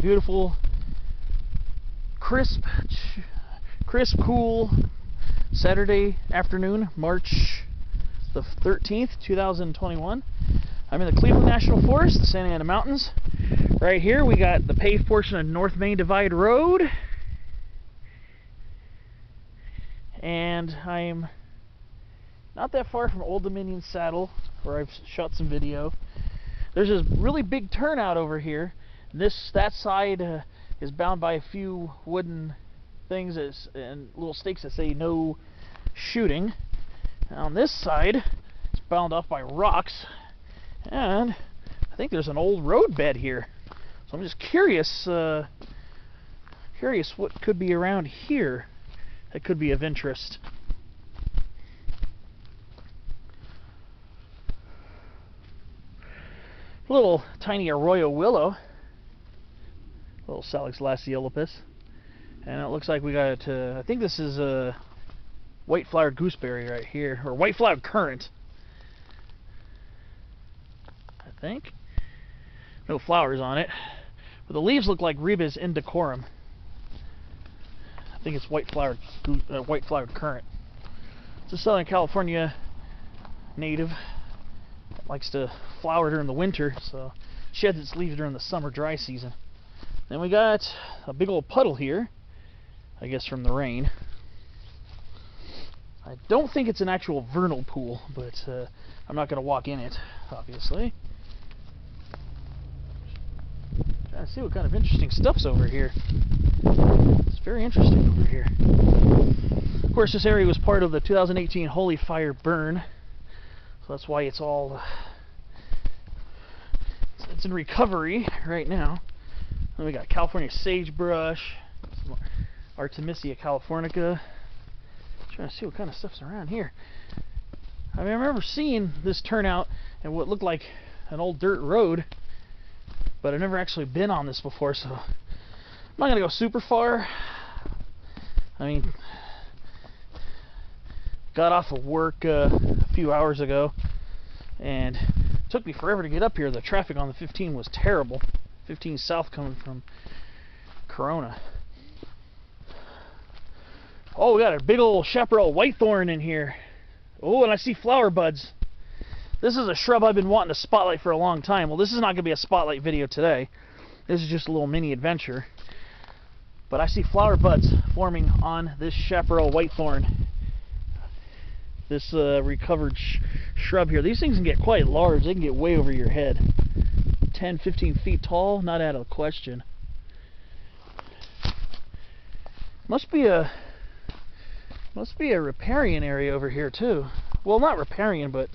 beautiful, crisp, cool Saturday afternoon, March the 13th, 2021. I'm in the Cleveland National Forest, the Santa Ana Mountains. Right here we got the paved portion of North Main Divide Road. And I'm not that far from Old Dominion Saddle, where I've shot some video. There's this really big turnout over here. That side is bound by a few wooden things and little stakes that say no shooting. And on this side, it's bound off by rocks, and I think there's an old roadbed here. So I'm just curious, what could be around here that could be of interest. Little tiny arroyo willow, little Salix lasiolipus, and it looks like we got I think this is a white flowered gooseberry right here, or white flowered currant, I think. No flowers on it, but the leaves look like Ribes indecorum. I think it's white flowered currant. It's a Southern California native. Likes to flower during the winter, so sheds its leaves during the summer dry season. Then we got a big old puddle here, I guess from the rain. I don't think it's an actual vernal pool, but I'm not going to walk in it, obviously. Trying to see what kind of interesting stuff's over here. It's very interesting over here. Of course, this area was part of the 2018 Holy Fire burn. So that's why it's all, it's in recovery right now. Then we got California sagebrush, Artemisia californica. Trying to see what kind of stuff's around here. I mean, I remember seeing this turnout and what looked like an old dirt road, but I've never actually been on this before, so I'm not going to go super far. I mean, got off of work a few hours ago, and it took me forever to get up here. The traffic on the 15 was terrible. 15 south coming from Corona. Oh, we got a big old chaparral whitethorn in here. Oh, and I see flower buds. This is a shrub I've been wanting to spotlight for a long time. Well, this is not going to be a spotlight video today. This is just a little mini adventure. But I see flower buds forming on this chaparral whitethorn. This recovered shrub here. These things can get quite large. They can get way over your head. 10, 15 feet tall, not out of the question. Must be a riparian area over here too. Well, not riparian, but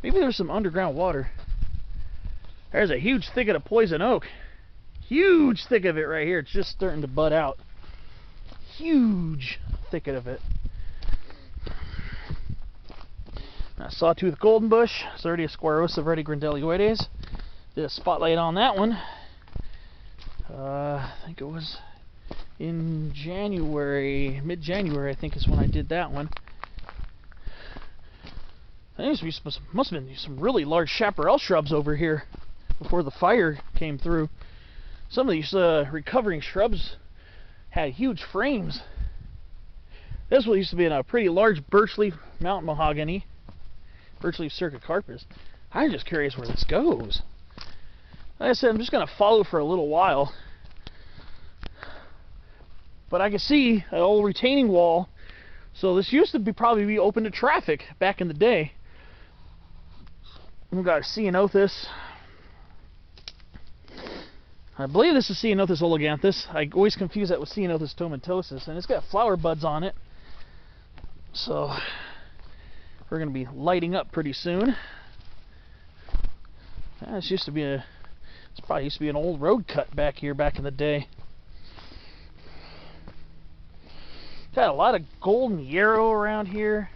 maybe there's some underground water. There's a huge thicket of poison oak. Huge thicket of it right here. It's just starting to bud out. Huge thicket of it. Sawtooth golden bush, Xerdia squarosa verdigrandelioides. Did a spotlight on that one. I think it was in January, mid-January, I think is when I did that one. I think there must have been some really large chaparral shrubs over here before the fire came through. Some of these recovering shrubs had huge frames. This one used to be a pretty large birchleaf mountain mahogany. Birchleaf cercocarpus. I'm just curious where this goes. Like I said, I'm just going to follow for a little while. But I can see an old retaining wall. So this used to probably be open to traffic back in the day. We've got Ceanothus. I believe this is Ceanothus oleganthus. I always confuse that with Ceanothus tomentosus. And it's got flower buds on it. So we're going to be lighting up pretty soon. This used to be it's probably used to be an old road cut back here back in the day. Got a lot of golden yarrow around here.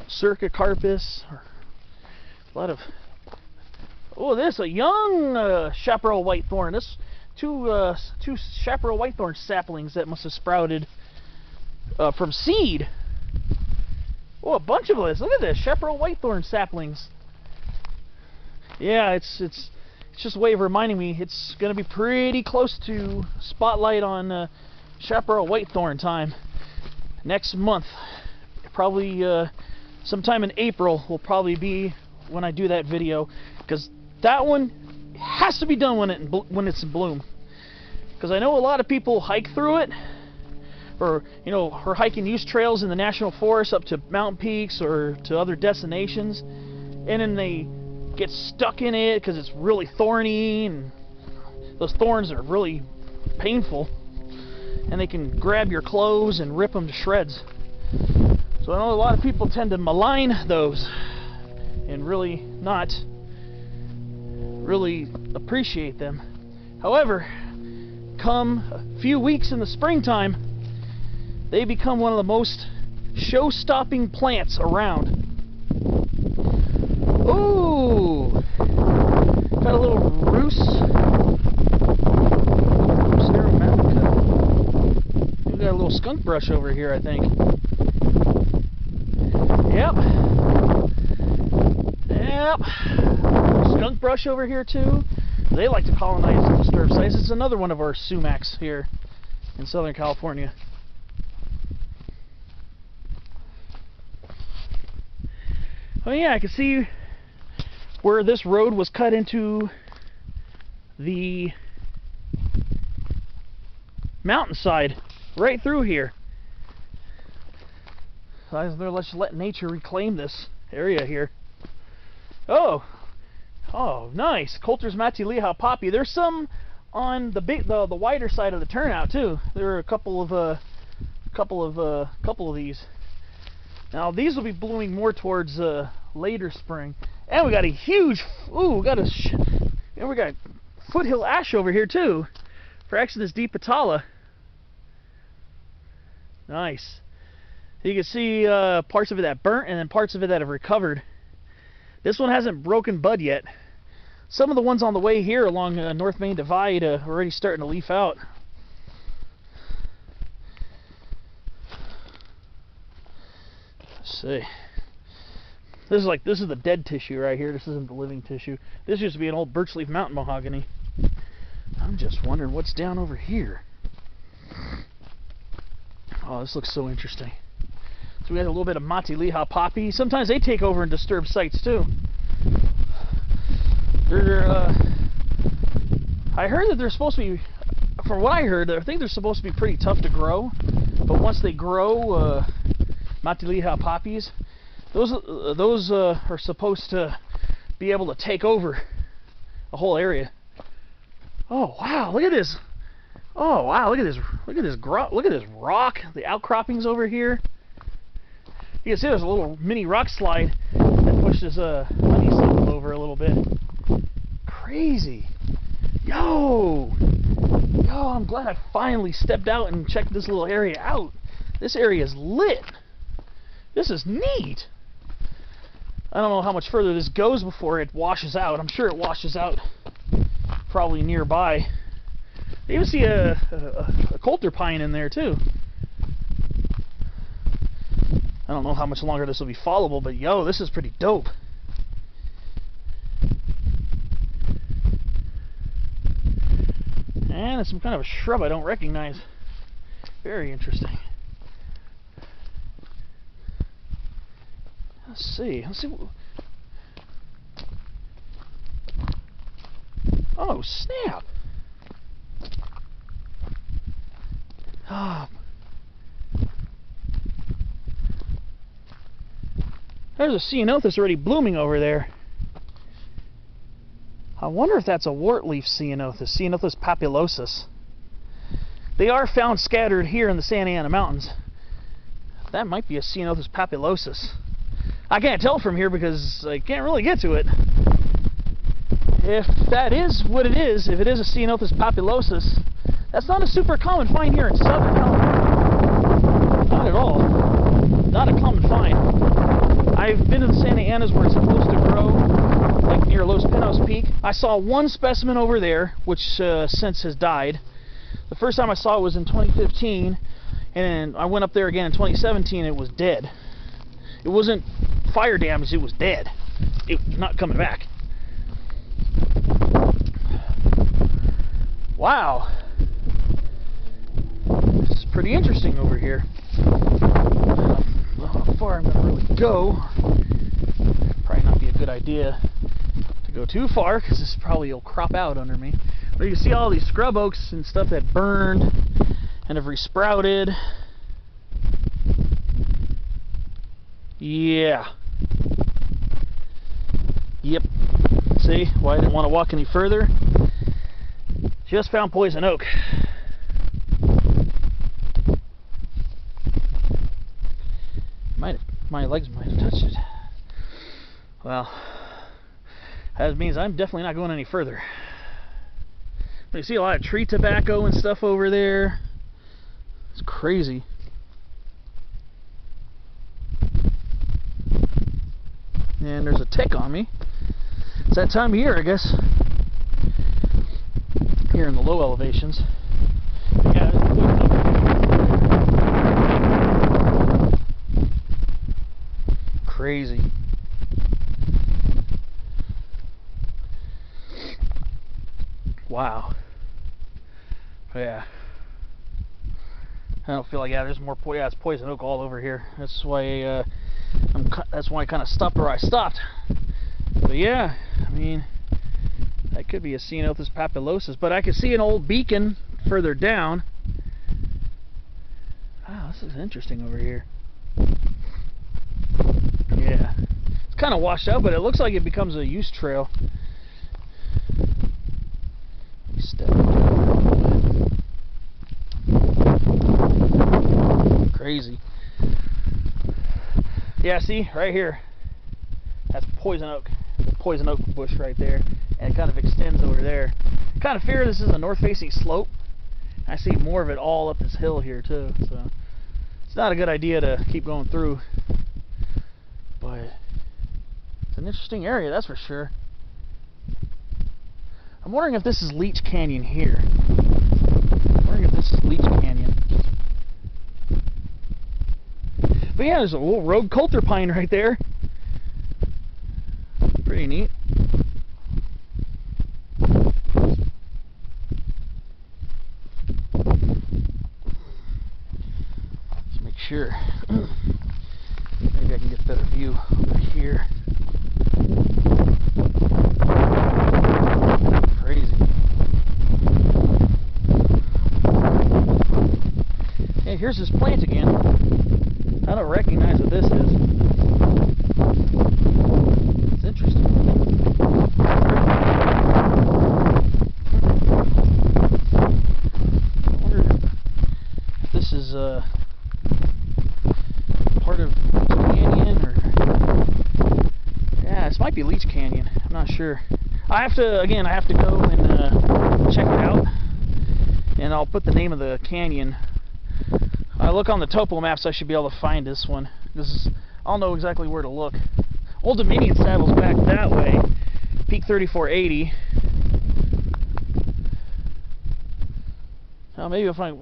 Cercocarpus. A lot of, oh, this a young chaparral whitethorn. This two chaparral whitethorn saplings that must have sprouted from seed. Oh, a bunch of this. Look at this, chaparral whitethorn saplings. Yeah, it's it's just a way of reminding me it's going to be pretty close to spotlight on chaparral whitethorn time next month. Probably sometime in April will probably be when I do that video, because that one has to be done when it's in bloom. Because I know a lot of people hike through it, or are hiking use trails in the national forest up to mountain peaks or to other destinations, and then they get stuck in it because it's really thorny, and those thorns are really painful, and they can grab your clothes and rip them to shreds. So I know a lot of people tend to malign those and really not really appreciate them. However, come a few weeks in the springtime, they become one of the most show-stopping plants around. Ooh! Got a little roost. We got a little skunk brush over here, I think. Yep. Yep. Skunk brush over here too. They like to colonize and disturb sites. It's another one of our sumacs here in Southern California. Oh yeah, I can see where this road was cut into the mountainside right through here. So let's let nature reclaim this area here. Oh, nice. Coulter's Matiliha poppy. There's some on the wider side of the turnout too. There are a couple of these. Now these will be blooming more towards later spring. And we got a huge, we got foothill ash over here too, for Exodus dipetala. Nice. You can see parts of it that burnt and then parts of it that have recovered. This one hasn't broken bud yet. Some of the ones on the way here along North Main Divide are already starting to leaf out. Let's see. This is the dead tissue right here. This isn't the living tissue. This used to be an old birchleaf mountain mahogany. I'm just wondering what's down over here. Oh, this looks so interesting. So we got a little bit of Matiliha poppy. Sometimes they take over and disturb sites too. I heard that they're supposed to be, from what I heard, I think they're supposed to be pretty tough to grow. But once they grow, Matiliha poppies, those are supposed to be able to take over a whole area. Oh wow, look at this. Oh wow, look at this. Look at this rock. The outcroppings over here. You can see there's a little mini rock slide that pushes honeysuckle over a little bit. Crazy. Yo, I'm glad I finally stepped out and checked this little area out. This area is lit. This is neat. I don't know how much further this goes before it washes out. I'm sure it washes out probably nearby. I even see a coulter pine in there too. I don't know how much longer this will be followable, but yo, this is pretty dope. And it's some kind of a shrub I don't recognize. Very interesting. Let's see. Oh, snap. Oh. There's a ceanothus already blooming over there. I wonder if that's a wart-leaf ceanothus, Ceanothus papulosus. They are found scattered here in the Santa Ana Mountains. That might be a Ceanothus papulosus. I can't tell from here because I can't really get to it. If that is what it is, if it is a Ceanothus papulosus, that's not a super common find here in Southern California. Not at all. Not a common find. I've been to the Santa Anas where it's supposed to grow, like near Los Pinos Peak. I saw one specimen over there, which since has died. The first time I saw it was in 2015, and I went up there again in 2017, and it was dead. It wasn't fire damage, it was dead. It was not coming back. Wow. It's pretty interesting over here. I don't know how far I'm going to really go. Probably not be a good idea to go too far because this probably will crop out under me. But you can see all these scrub oaks and stuff that burned and have resprouted. Yeah. Yep. See why I didn't want to walk any further? Just found poison oak. My legs might have touched it. Well, that means I'm definitely not going any further. But you see a lot of tree tobacco and stuff over there. It's crazy. And there's a tick on me. It's that time of year, I guess. Here in the low elevations. Yeah, crazy. Wow. Yeah. I don't feel like, yeah, there's more it's poison oak all over here. That's why that's why I kind of stopped where I stopped. But yeah, I mean, that could be a Ceanothus papulosus, but I can see an old beacon further down. Wow, this is interesting over here. Yeah, it's kind of washed out, but it looks like it becomes a use trail. Let me step on it. Crazy. Yeah, see, right here, that's poison oak bush right there, and it kind of extends over there. I kind of fear this is a north-facing slope. I see more of it all up this hill here too, so it's not a good idea to keep going through. But it's an interesting area, that's for sure. I'm wondering if this is Leach Canyon here. I'm wondering if this is Leach Canyon. But yeah, there's a little rogue coulter pine right there. Pretty neat. Let's make sure. Maybe I can get a better view over here. Crazy. Hey, here's this plant again. I don't recognize what this is. It's interesting. I wonder if this is part of Leach Canyon, or yeah, this might be Leach Canyon. I'm not sure. I have to go and check it out, and I'll put the name of the canyon. I look on the topo maps, I should be able to find this one. I'll know exactly where to look. Old Dominion saddles back that way. Peak 3480.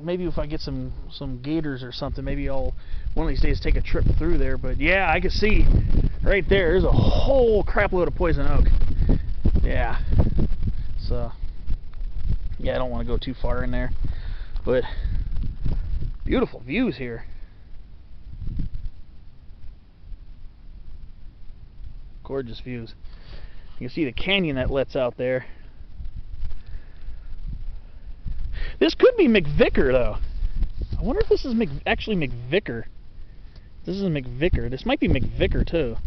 Maybe if I get some gators or something, maybe I'll one of these days take a trip through there. But yeah, I can see right there. There's a whole crap load of poison oak. Yeah. So yeah, I don't want to go too far in there, but beautiful views here. Gorgeous views. You can see the canyon that lets out there. This could be McVicker though. I wonder if this is actually McVicker. This is McVicker. This might be McVicker too,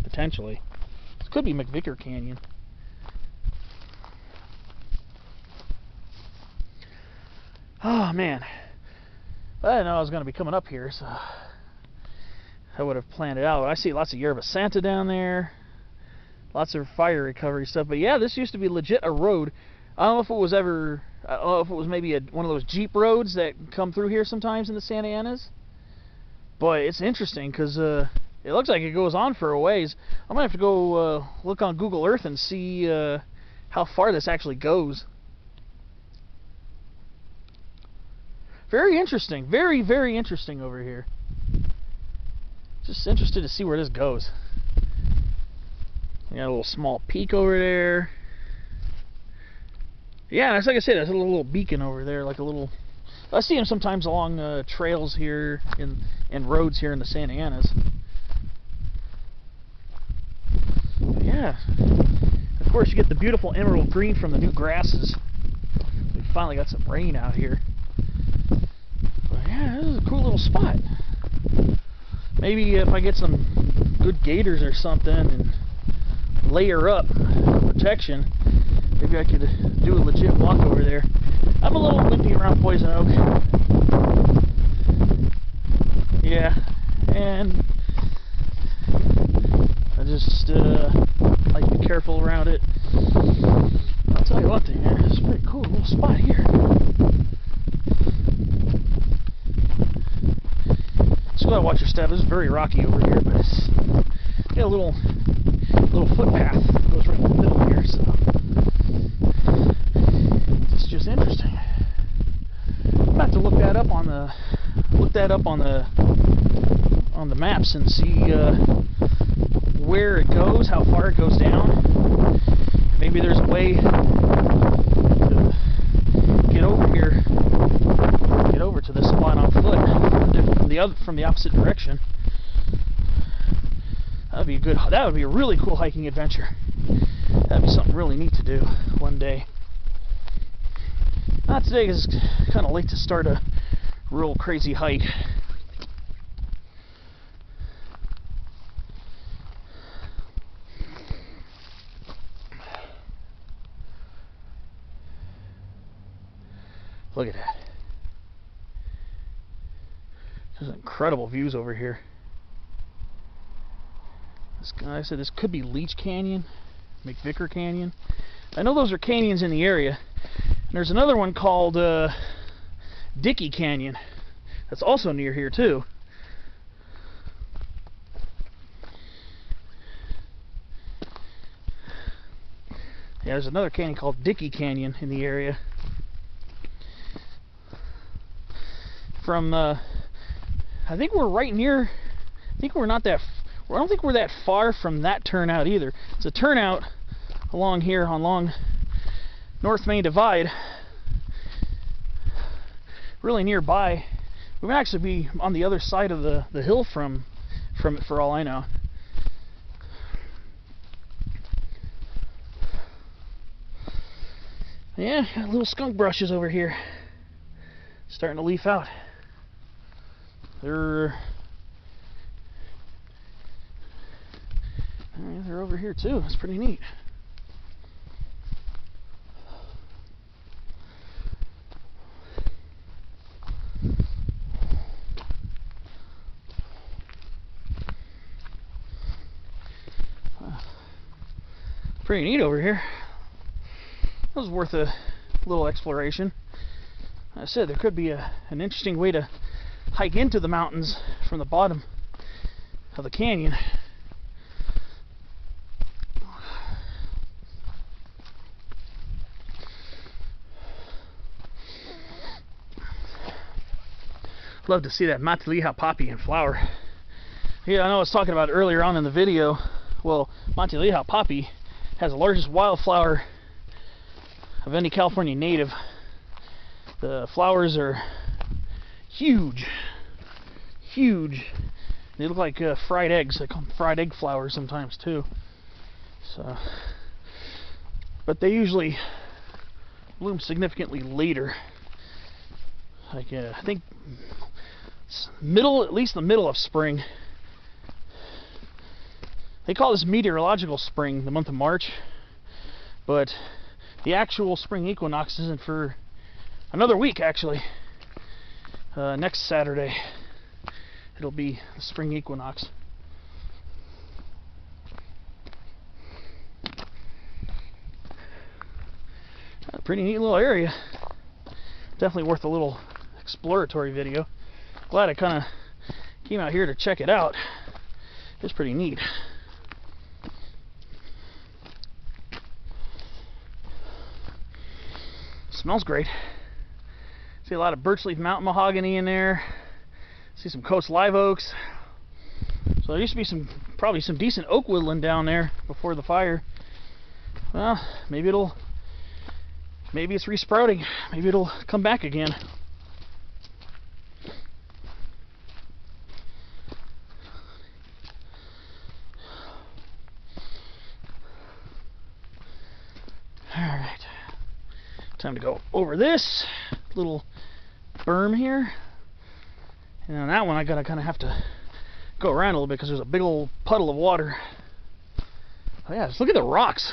potentially. This could be McVicker Canyon. Oh man. I didn't know I was going to be coming up here, so I would have planned it out. I see lots of Yerba Santa down there. Lots of fire recovery stuff. But yeah, this used to be legit a road. I don't know if it was ever... I don't know if it was maybe one of those Jeep roads that come through here sometimes in the Santa Anas. But it's interesting because it looks like it goes on for a ways. I'm going to have to go look on Google Earth and see how far this actually goes. Very interesting. Very, very interesting over here. Just interested to see where this goes. We got a little small peak over there. Yeah, it's like I said, there's a little beacon over there, like a little. I see them sometimes along trails here and roads here in the Santa Anas. But yeah, of course you get the beautiful emerald green from the new grasses. We finally got some rain out here. But yeah, this is a cool little spot. Maybe if I get some good gators or something and layer up protection, maybe I could do a legit walk over there. I'm a little wimpy around Poison Oak. Yeah, and I just like to be careful around it. I'll tell you one thing, man, it's a pretty cool little spot here. Just gotta watch your step. This is very rocky over here, but it's got a little footpath that goes right in the middle here, so it's just interesting. I'm gonna have to look that up on the maps and see where it goes, how far it goes down. Maybe there's a way to get over here, get over to this spot on foot from the opposite direction. That would be a really cool hiking adventure. That'd be something really neat to do one day. Not today, because it's kind of late to start a real crazy hike. Look at that. There's incredible views over here. This guy said this could be Leach Canyon, McVicker Canyon. I know those are canyons in the area. And there's another one called Dickey Canyon. That's also near here too. Yeah, there's another canyon called Dickey Canyon in the area. From I think we're right near. I think we're not that. I don't think we're that far from that turnout either. It's a turnout along here along North Main Divide, really nearby. We might actually be on the other side of the hill from it, for all I know. Yeah, got little skunk brushes over here, starting to leaf out. They're over here too. It's pretty neat. Pretty neat over here. That was worth a little exploration. Like I said, there could be an interesting way to hike into the mountains from the bottom of the canyon. Love to see that Matiliha poppy in flower. Yeah, I know I was talking about it earlier on in the video. Well, Matiliha poppy has the largest wildflower of any California native. The flowers are huge, huge. They look like fried eggs. They call them fried egg flowers sometimes too. So, but they usually bloom significantly later. Like I think at least the middle of spring. They call this meteorological spring, the month of March, but the actual spring equinox isn't for another week actually. Next Saturday it'll be the spring equinox. A pretty neat little area. Definitely worth a little exploratory video. Glad I kind of came out here to check it out. It's pretty neat. Smells great. See a lot of birch leaf mountain mahogany in there. See some coast live oaks. So there used to be probably some decent oak woodland down there before the fire. Well, maybe it'll Maybe it's resprouting. Maybe it'll come back again. Alright. Time to go over this little berm here. And on that one I gotta kind of have to go around a little bit because there's a big old puddle of water. Oh yeah, just look at the rocks.